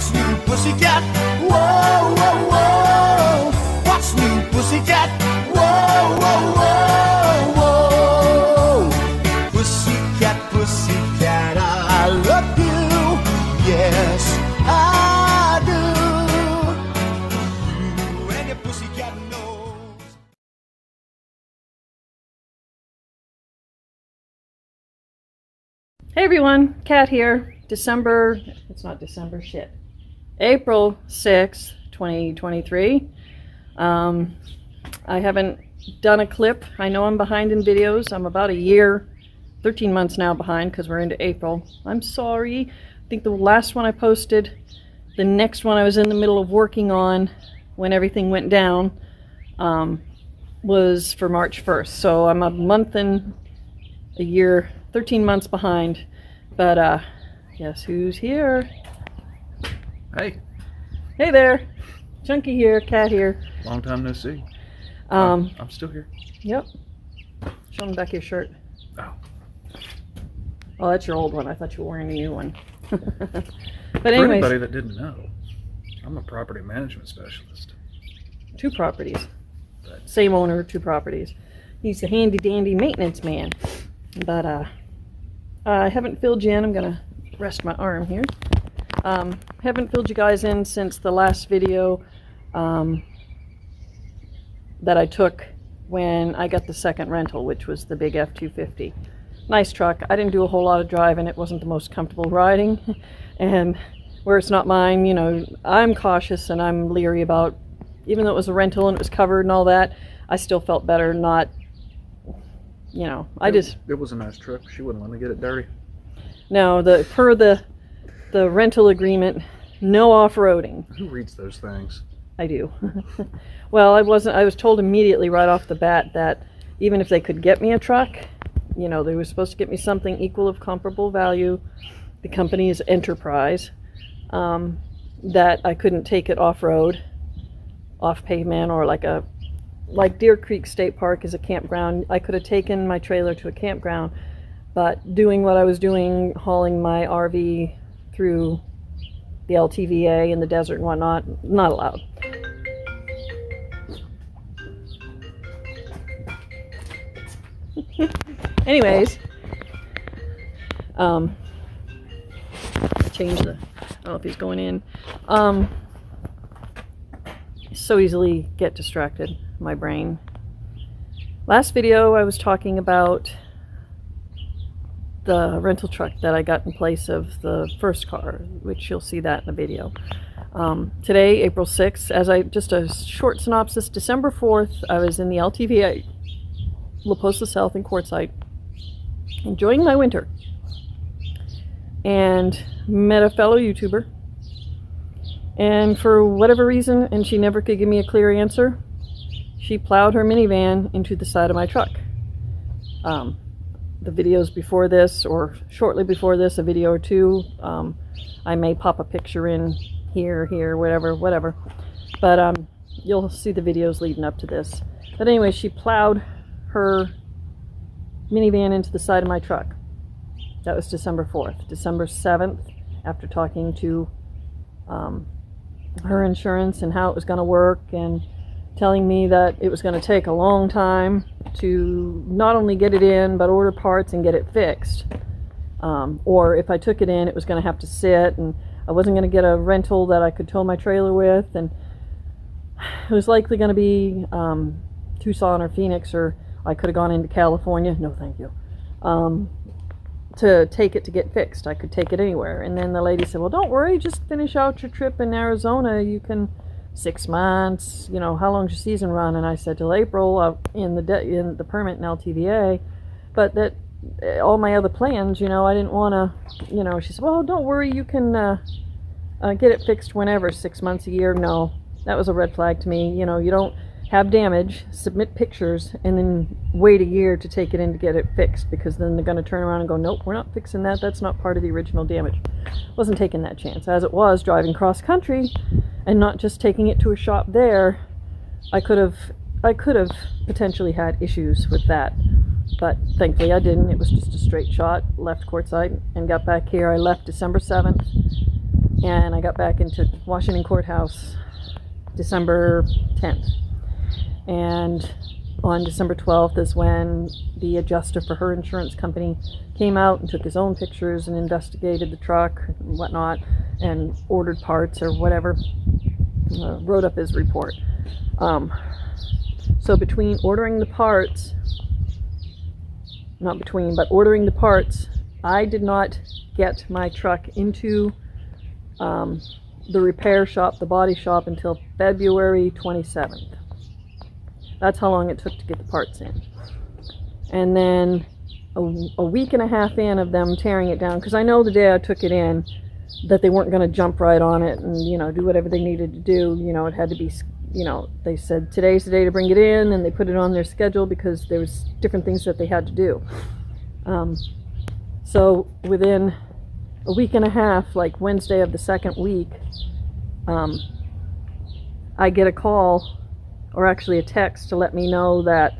What's new, pussycat? Whoa, whoa, whoa. What's new, pussycat? Whoa, whoa, whoa, whoa. Pussycat, pussycat, I love you. Yes, I do. You and your pussycat knows. Hey everyone, Katt here. April 6th, 2023. I haven't done a clip. I know I'm behind in videos. I'm about a year, 13 months now behind because we're into April. I'm sorry. I think the last one I posted, the next one I was in the middle of working on when everything went down, was for March 1st. So I'm a month and a year, 13 months behind. But guess who's here? Hey. Hey there. Chunky here, Katt here. Long time no see. I'm still here. Yep. Show me back your shirt. Oh. Oh, that's your old one. I thought you were wearing a new one. But For anyways, anybody that didn't know, I'm a property management specialist. 2 properties. Same owner, 2 properties. He's a handy dandy maintenance man. But I haven't filled you in. I'm gonna rest my arm here. Haven't filled you guys in since the last video that I took when I got the second rental, which was the big F-250. Nice truck. I didn't do a whole lot of driving. It wasn't the most comfortable riding. And where it's not mine, you know, I'm cautious and I'm leery about, even though it was a rental and it was covered and all that, I still felt better not, you know, It was a nice truck. She wouldn't let me get it dirty. No, per the rental agreement, no off-roading. Who reads those things? I do. Well, I was told immediately right off the bat that even if they could get me a truck, you know, they were supposed to get me something equal of comparable value. The company is Enterprise. That I couldn't take it off-road, off pavement, or like Deer Creek State Park is a campground. I could have taken my trailer to a campground, but doing what I was doing, hauling my RV through the LTVA in the desert and whatnot, not allowed. Anyways, change the, I don't know if he's going in. So easily get distracted, my brain. Last video I was talking about the rental truck that I got in place of the first car, which you'll see that in the video. Today, April 6th, just a short synopsis, December 4th, I was in the LTVA, La Posta South in Quartzsite, enjoying my winter, and met a fellow YouTuber. And for whatever reason, and she never could give me a clear answer, she plowed her minivan into the side of my truck. The videos before this, or shortly before this, a video or two, I may pop a picture in here, whatever. But you'll see the videos leading up to this. But anyway, she plowed her minivan into the side of my truck. That was December 4th. December 7th, after talking to her insurance and how it was going to work, and telling me that it was going to take a long time to not only get it in, but order parts and get it fixed. Or if I took it in, it was going to have to sit, and I wasn't going to get a rental that I could tow my trailer with, and it was likely going to be Tucson or Phoenix, or I could have gone into California. No, thank you. To take it to get fixed. I could take it anywhere. And then the lady said, well, don't worry, just finish out your trip in Arizona. You can, 6 months, you know, how long's your season run? And I said till April in the permit in LTVA, but that all my other plans, you know, I didn't want to, you know, she said, well, don't worry, you can get it fixed whenever, 6 months, a year. No, that was a red flag to me. You know, you don't have damage, submit pictures, and then wait a year to take it in to get it fixed, because then they're going to turn around and go, nope, we're not fixing that. That's not part of the original damage. Wasn't taking that chance. As it was, driving cross country and not just taking it to a shop there, I could have potentially had issues with that. But thankfully I didn't. It was just a straight shot. Left Quartzsite and got back here. I left December 7th and I got back into Washington Courthouse December 10th. And on December 12th is when the adjuster for her insurance company came out and took his own pictures and investigated the truck and whatnot and ordered parts or whatever, wrote up his report. So between ordering the parts, ordering the parts, I did not get my truck into the repair shop, the body shop, until February 27th. That's how long it took to get the parts in. And then a week and a half in of them tearing it down, because I know the day I took it in that they weren't going to jump right on it and, you know, do whatever they needed to do. You know, it had to be, you know, they said today's the day to bring it in, and they put it on their schedule because there was different things that they had to do. So within a week and a half, like Wednesday of the second week, I get a call, or actually a text, to let me know that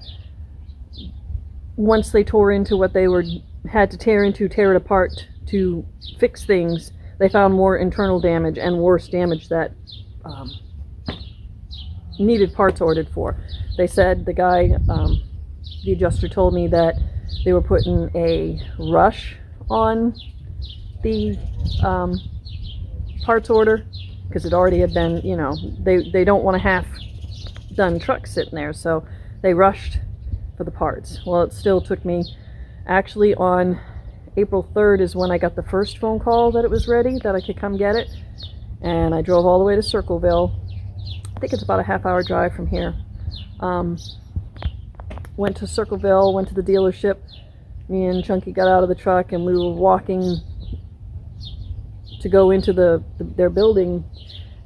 once they tore into what they had to tear into, tear it apart to fix things, they found more internal damage and worse damage that needed parts ordered for. They said, the guy, the adjuster told me that they were putting a rush on the parts order because it already had been, you know, they don't want a half done truck sitting there, so they rushed for the parts. Well, it still took me, actually on April 3rd is when I got the first phone call that it was ready, that I could come get it, and I drove all the way to Circleville. I think it's about a half-hour drive from here. Went to Circleville, went to the dealership. Me and Chunky got out of the truck and we were walking to go into their building,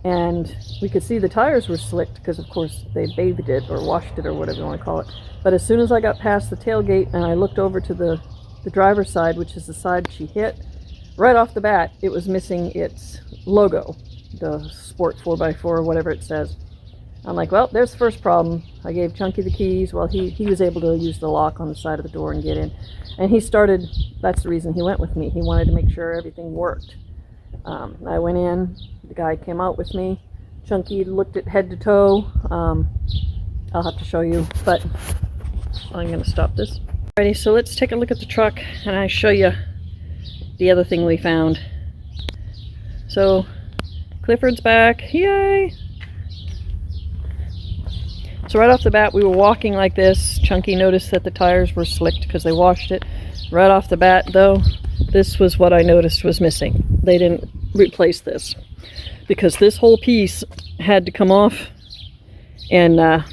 and we could see the tires were slicked because of course they bathed it or washed it or whatever you want to call it. But as soon as I got past the tailgate and I looked over to the driver's side, which is the side she hit, right off the bat it was missing its logo, the Sport 4x4 or whatever it says. I'm like, well, there's the first problem. I gave Chunky the keys. Well, he was able to use the lock on the side of the door and get in. And he started, that's the reason he went with me. He wanted to make sure everything worked. I went in, the guy came out with me. Chunky looked at head to toe. I'll have to show you, but I'm going to stop this. Alrighty, so let's take a look at the truck and I show you the other thing we found. So Clifford's back, yay! So right off the bat we were walking like this. Chunky noticed that the tires were slicked because they washed it. Right off the bat though, this was what I noticed was missing. They didn't replace this because this whole piece had to come off, and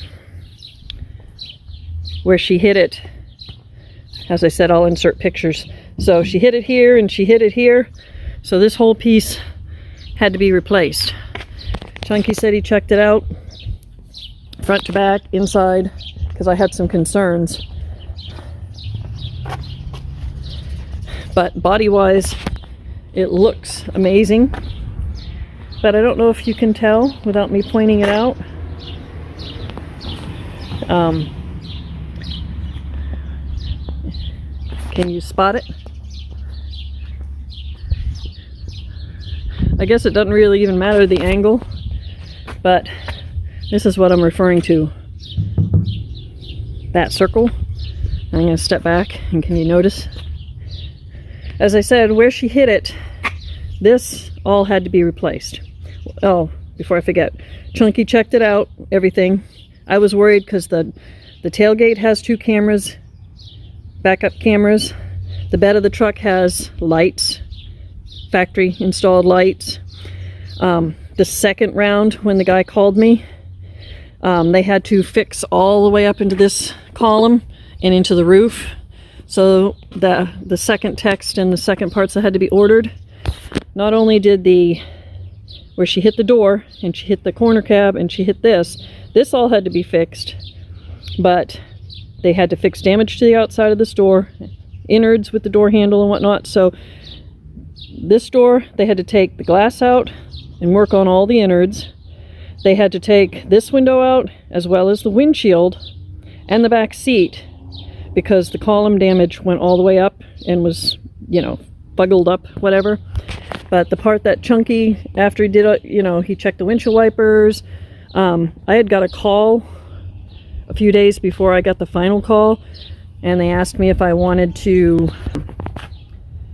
where she hit it, as I said, I'll insert pictures. So she hit it here and she hit it here, so this whole piece had to be replaced. Chunky said he checked it out front to back, inside, because I had some concerns. But body-wise, it looks amazing. But I don't know if you can tell without me pointing it out. Can you spot it? I guess it doesn't really even matter the angle, but this is what I'm referring to. That circle. I'm going to step back, and can you notice? As I said, where she hit it, this all had to be replaced. Oh, before I forget, Chunky checked it out, everything. I was worried because the tailgate has 2 cameras, backup cameras. The bed of the truck has lights, factory installed lights. The second round, when the guy called me, they had to fix all the way up into this column and into the roof. So the second text and the second parts that had to be ordered, not only did where she hit the door and she hit the corner cab and she hit this all had to be fixed, but they had to fix damage to the outside of this door, innards with the door handle and whatnot. So this door, they had to take the glass out and work on all the innards. They had to take this window out as well as the windshield and the back seat, because the column damage went all the way up and was, you know, buggled up, whatever. But the part that Chunky, after he did, he checked the windshield wipers. I had got a call a few days before I got the final call, and they asked me if I wanted to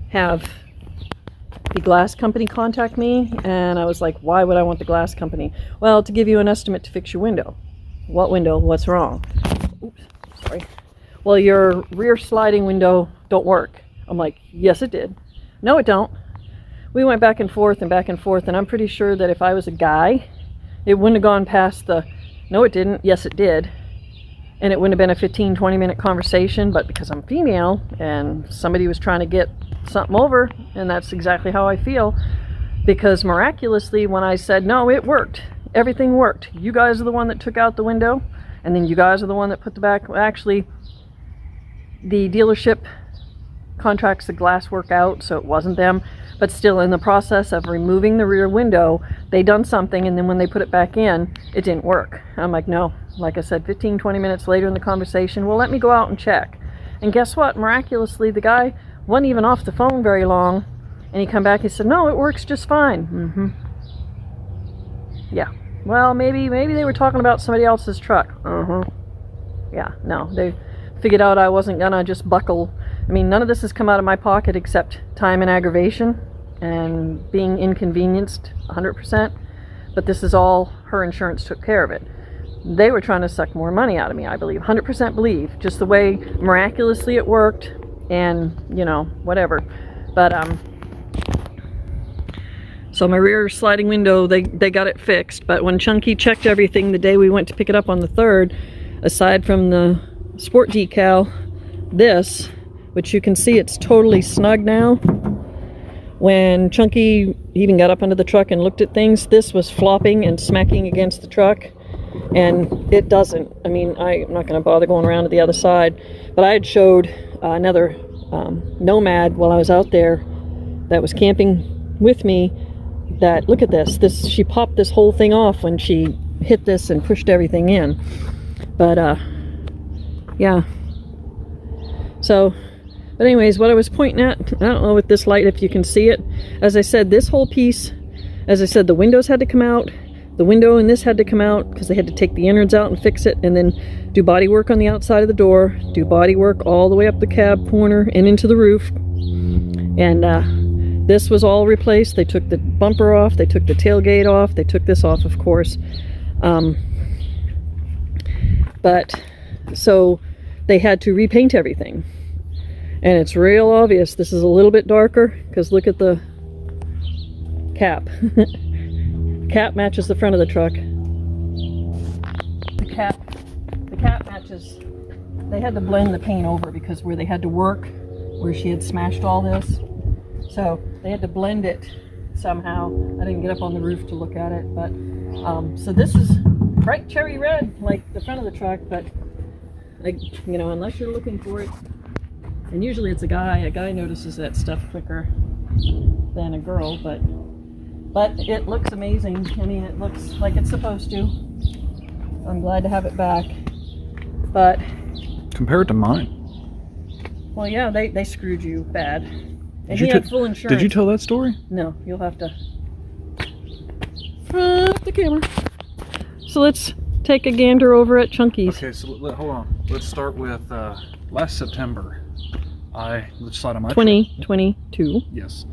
have the glass company contact me, and I was like, why would I want the glass company? Well, to give you an estimate to fix your window. What window? What's wrong? Oops, sorry. Well, your rear sliding window don't work. I'm like, yes it did. No it don't. We went back and forth, and I'm pretty sure that if I was a guy, it wouldn't have gone past the, no it didn't, yes it did. And it wouldn't have been a 15-20 minute conversation, but because I'm female and somebody was trying to get something over, and that's exactly how I feel, because miraculously when I said, no, it worked, everything worked. You guys are the one that took out the window, and then you guys are the one that put the back, actually, the dealership contracts the glass work out, so it wasn't them. But still, in the process of removing the rear window, they done something, and then when they put it back in, it didn't work. I'm like, no. Like I said, 15-20 minutes later in the conversation, well, let me go out and check. And guess what? Miraculously, the guy wasn't even off the phone very long, and he come back, he said, no, it works just fine. Yeah. Well, maybe they were talking about somebody else's truck. Yeah, no, they figured out I wasn't gonna just buckle. I mean, none of this has come out of my pocket except time and aggravation and being inconvenienced 100%. But this is all, her insurance took care of it. They were trying to suck more money out of me, I believe. 100% believe. Just the way miraculously it worked, and, whatever. But, so my rear sliding window, they got it fixed. But when Chunky checked everything the day we went to pick it up on the 3rd, aside from the sport decal, this, which you can see it's totally snug now. When Chunky even got up under the truck and looked at things, this was flopping and smacking against the truck, and it doesn't. I mean, I'm not going to bother going around to the other side, but I had showed another nomad while I was out there that was camping with me that, look at this, she popped this whole thing off when she hit this and pushed everything in. But yeah, so, but anyways, what I was pointing at, I don't know with this light if you can see it, as I said, this whole piece, as I said, the windows had to come out, the window and this had to come out because they had to take the innards out and fix it, and then do body work on the outside of the door, do body work all the way up the cab corner and into the roof. And this was all replaced. They took the bumper off, they took the tailgate off, they took this off, of course. But so they had to repaint everything, and it's real obvious. This is a little bit darker because look at the cap. Cap matches the front of the truck. The cap matches. They had to blend the paint over because where they had to work, where she had smashed all this, so they had to blend it somehow. I didn't get up on the roof to look at it, but so this is bright cherry red like the front of the truck, but like, unless you're looking for it, and usually it's a guy notices that stuff quicker than a girl, but it looks amazing. I mean, it looks like it's supposed to. I'm glad to have it back, but compared to mine, well, yeah, they screwed you bad, and he had full insurance. Did you tell that story? No, you'll have to the camera. So let's take a gander over at Chunky's. Okay, so hold on. Let's start with last September. Which side of my 2022. Yes,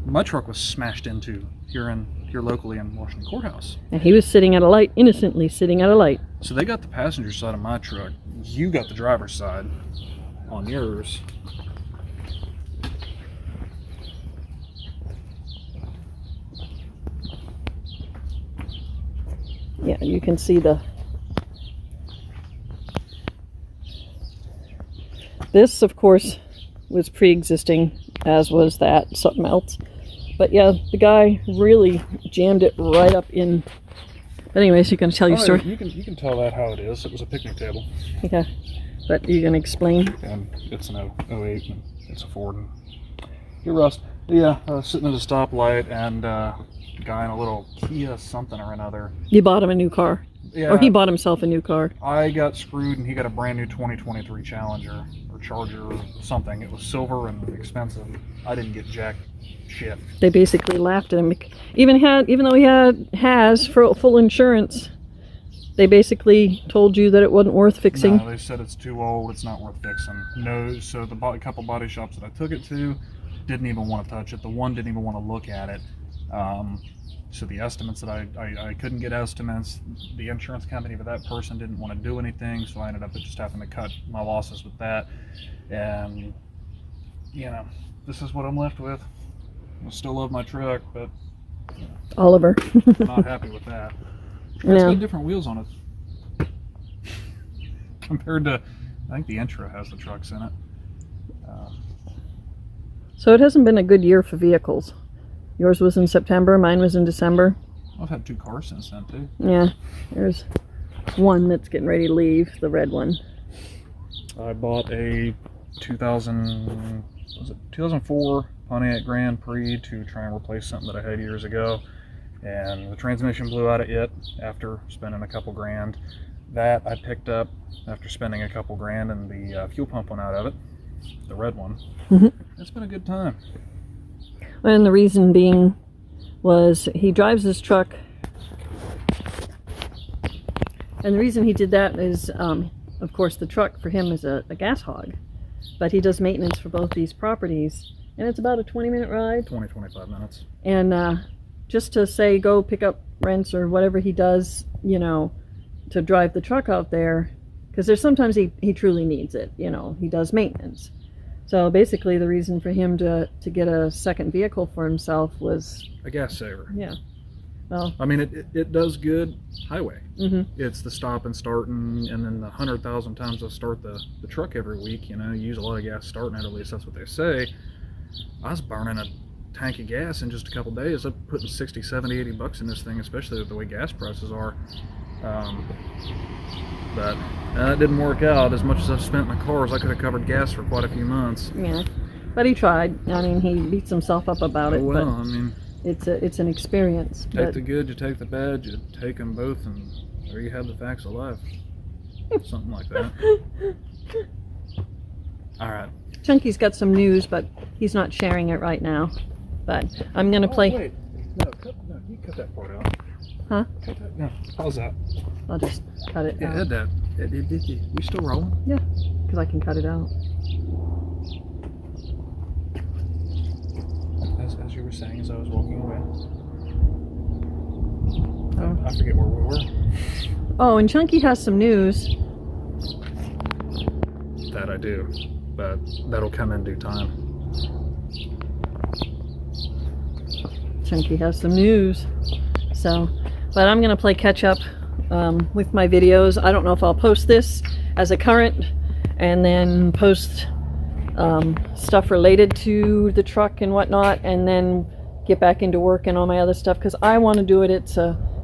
my truck was smashed into here locally in Washington Courthouse. And he was sitting at a light, innocently sitting at a light. So they got the passenger side of my truck. You got the driver's side on yours. Yeah, you can see this, of course, was pre-existing, as was that, something else. But yeah, the guy really jammed it right up in. Anyways, you can tell your story. You can tell that how it is. It was a picnic table. Yeah, but you're gonna explain. And it's an 08, and it's a Ford. And you're rust. Yeah, sitting at a stoplight, and guy in a little Kia something or another. You bought him a new car. Yeah. Or he bought himself a new car. I got screwed, and he got a brand new 2023 Challenger, or Charger or something. It was silver and expensive. I didn't get jack shit. They basically laughed at him. Even though he has full insurance, they basically told you that it wasn't worth fixing. No, they said it's too old, it's not worth fixing. No, so the couple body shops that I took it to didn't even want to touch it. The one didn't even want to look at it. So the estimates that I couldn't get estimates. The insurance company for that person didn't want to do anything, so I ended up just having to cut my losses with that. And, you know, this is what I'm left with. I still love my truck, but Oliver. I'm not happy with that. It's got different wheels on it compared to, I think the Intro has the trucks in it. So it hasn't been a good year for vehicles. Yours was in September, mine was in December. I've had 2 cars since then too. Yeah, there's one that's getting ready to leave, the red one. I bought a 2004 Pontiac Grand Prix to try and replace something that I had years ago, and the transmission blew out at it after spending a couple grand. That I picked up after spending a couple grand, and the fuel pump went out of it, the red one. It's been a good time. And the reason being was he drives his truck, and the reason he did that is, of course, the truck for him is a gas hog, but he does maintenance for both these properties, and it's about a 20-minute ride. 20-25 minutes. And just to say go pick up rents or whatever he does, you know, to drive the truck out there, because there's sometimes he truly needs it, you know, he does maintenance. So basically the reason for him to get a second vehicle for himself was a gas saver. Yeah. Well, I mean, it does good highway. Mm-hmm. It's the stop and starting, and then the 100,000 times I start the truck every week, you know, you use a lot of gas starting it, at least that's what they say. I was burning a tank of gas in just a couple days. I'm putting 60, 70, 80 bucks in this thing, especially with the way gas prices are. But that didn't work out. As much as I've spent in the cars, I could have covered gas for quite a few months. Yeah, but he tried. I mean, he beats himself up about it. Oh, well, but I mean, it's an experience. Take the good, you take the bad, you take them both, and there you have the facts of life. Something like that. All right. Chunky's got some news, but he's not sharing it right now. But I'm gonna play. Wait. No, you cut that part out. Huh? Cut that. No, pause that. I'll just cut it Yeah, out. add that. We still rolling? Yeah, because I can cut it out. As you were saying, as I was walking away. Oh. I forget where we were. Oh, and Chunky has some news. That I do, but that'll come in due time. Chunky has some news. So, but I'm gonna play catch up with my videos. I don't know if I'll post this as a current and then post stuff related to the truck and whatnot, and then get back into work and all my other stuff, because I want to do it. It's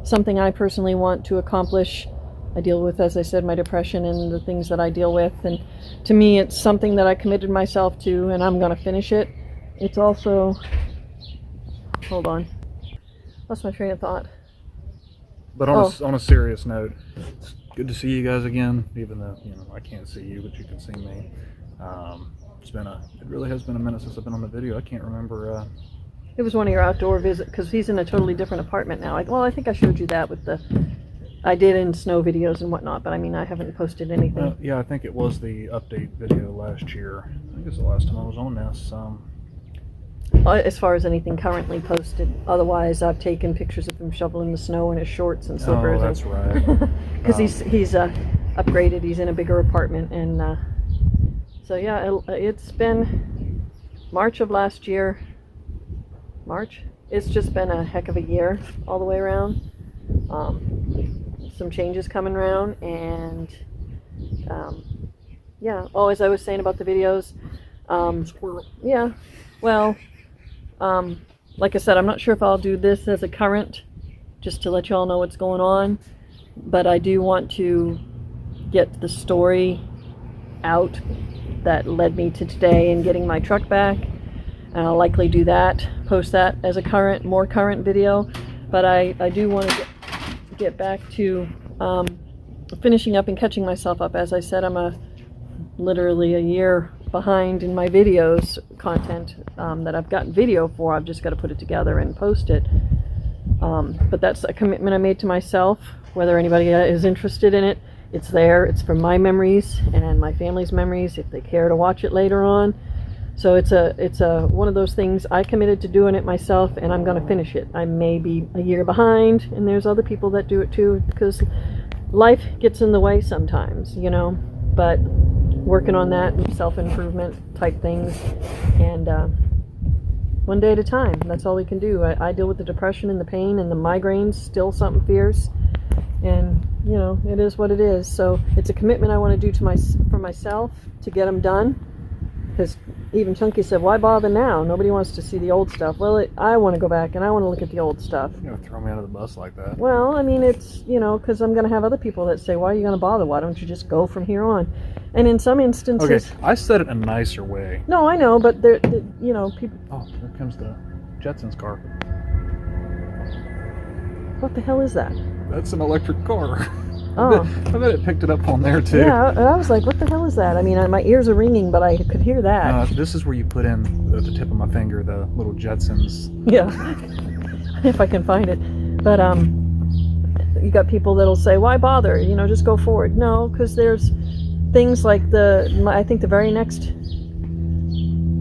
something I personally want to accomplish. I deal with, as I said, my depression and the things that I deal with, and to me it's something that I committed myself to, and I'm going to finish it. It's also, hold on, lost my train of thought. But on a serious note, it's good to see you guys again, even though, you know, I can't see you, but you can see me. It really has been a minute since I've been on the video. I can't remember. It was one of your outdoor visits, because he's in a totally different apartment now. Well, I think I showed you that with I did in snow videos and whatnot, but I mean, I haven't posted anything. Yeah, I think it was the update video last year. I think it's the last time I was on this. As far as anything currently posted. Otherwise, I've taken pictures of him shoveling the snow in his shorts and slippers. Oh, that's right. Because he's upgraded. He's in a bigger apartment, and so yeah, it's been March of last year. March. It's just been a heck of a year all the way around. Some changes coming around, and yeah. Oh, as I was saying about the videos, yeah. Well, like I said, I'm not sure if I'll do this as a current, just to let you all know what's going on, but I do want to get the story out that led me to today and getting my truck back, and I'll likely do that, post that as a more current video. But I do want to get back to finishing up and catching myself up. As I said, I'm literally a year behind in my videos content that I've got video for. I've just got to put it together and post it. But that's a commitment I made to myself. Whether anybody is interested in it, it's there. It's from my memories and my family's memories if they care to watch it later on. So it's a one of those things. I committed to doing it myself, and I'm going to finish it. I may be a year behind, and there's other people that do it too, because life gets in the way sometimes, you know. But working on that, self-improvement type things, and one day at a time. That's all we can do. I deal with the depression and the pain and the migraines, still something fierce, and you know, it is what it is. So it's a commitment I want to do for myself to get them done. Because even Chunky said, why bother now? Nobody wants to see the old stuff. Well, I want to go back and I want to look at the old stuff. You're going to throw me under the bus like that. Well, I mean, it's, you know, because I'm going to have other people that say, why are you going to bother? Why don't you just go from here on? And in some instances... Okay, I said it in a nicer way. No, I know, but there, you know, people... Oh, here comes the Jetsons car. What the hell is that? That's an electric car. Oh. I bet it picked it up on there too. Yeah, I was like, what the hell is that? I mean, my ears are ringing, but I could hear that. This is where you put in, at the tip of my finger, the little Jetsons. Yeah, if I can find it. But you got people that'll say, why bother? You know, just go forward. No, because there's things like I think the very next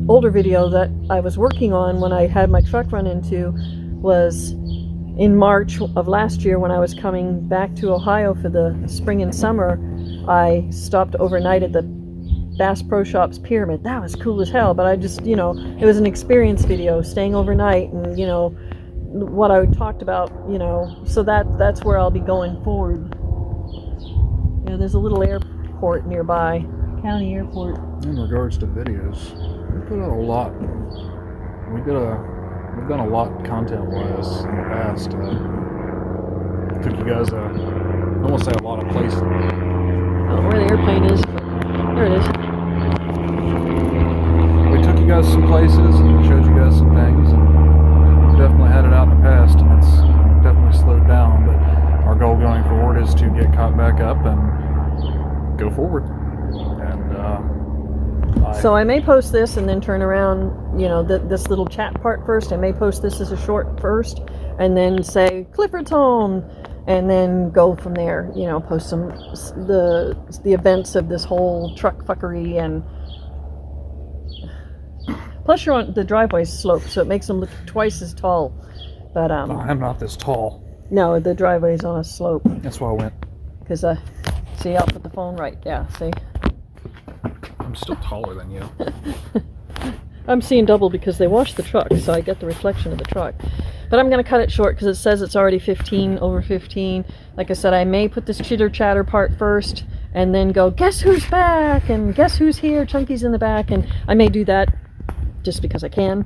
older video that I was working on when I had my truck run into was in March of last year when I was coming back to Ohio for the spring and summer. I stopped overnight at the Bass Pro Shops Pyramid. That was cool as hell, but I just, you know, it was an experience video, staying overnight, and, you know, what I talked about, you know, so that's where I'll be going forward. Yeah, there's a little airport nearby, county airport. In regards to videos, we put out a lot. We've done a lot content-wise in the past. Took you guys, I don't want to say a lot of places. I don't know where the airplane is, but there it is. We took you guys some places and showed you guys some things, and we definitely had it out in the past, and it's definitely slowed down, but our goal going forward is to get caught back up and go forward. And so I may post this and then turn around, you know, this little chat part first. I may post this as a short first and then say Clifford's home, and then go from there, you know, post some the events of this whole truck fuckery. And plus you're on the driveway's slope, so it makes them look twice as tall. But I'm not this tall. No, the driveway's on a slope. That's why I went. Because see, I'll put the phone right. Yeah, see. I'm still taller than you. I'm seeing double because they washed the truck, so I get the reflection of the truck. But I'm going to cut it short because it says it's already 15 over 15. Like I said, I may put this chitter chatter part first and then go, guess who's back? And guess who's here? Chunky's in the back. And I may do that just because I can.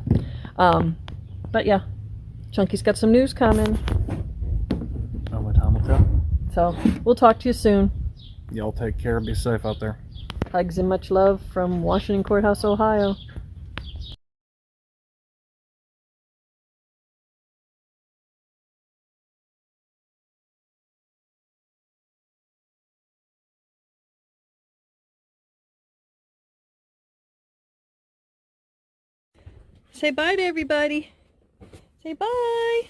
But yeah, Chunky's got some news coming. Only time will tell. So we'll talk to you soon. Y'all take care. Be safe out there. Hugs and much love from Washington Courthouse, Ohio. Say bye to everybody. Say bye.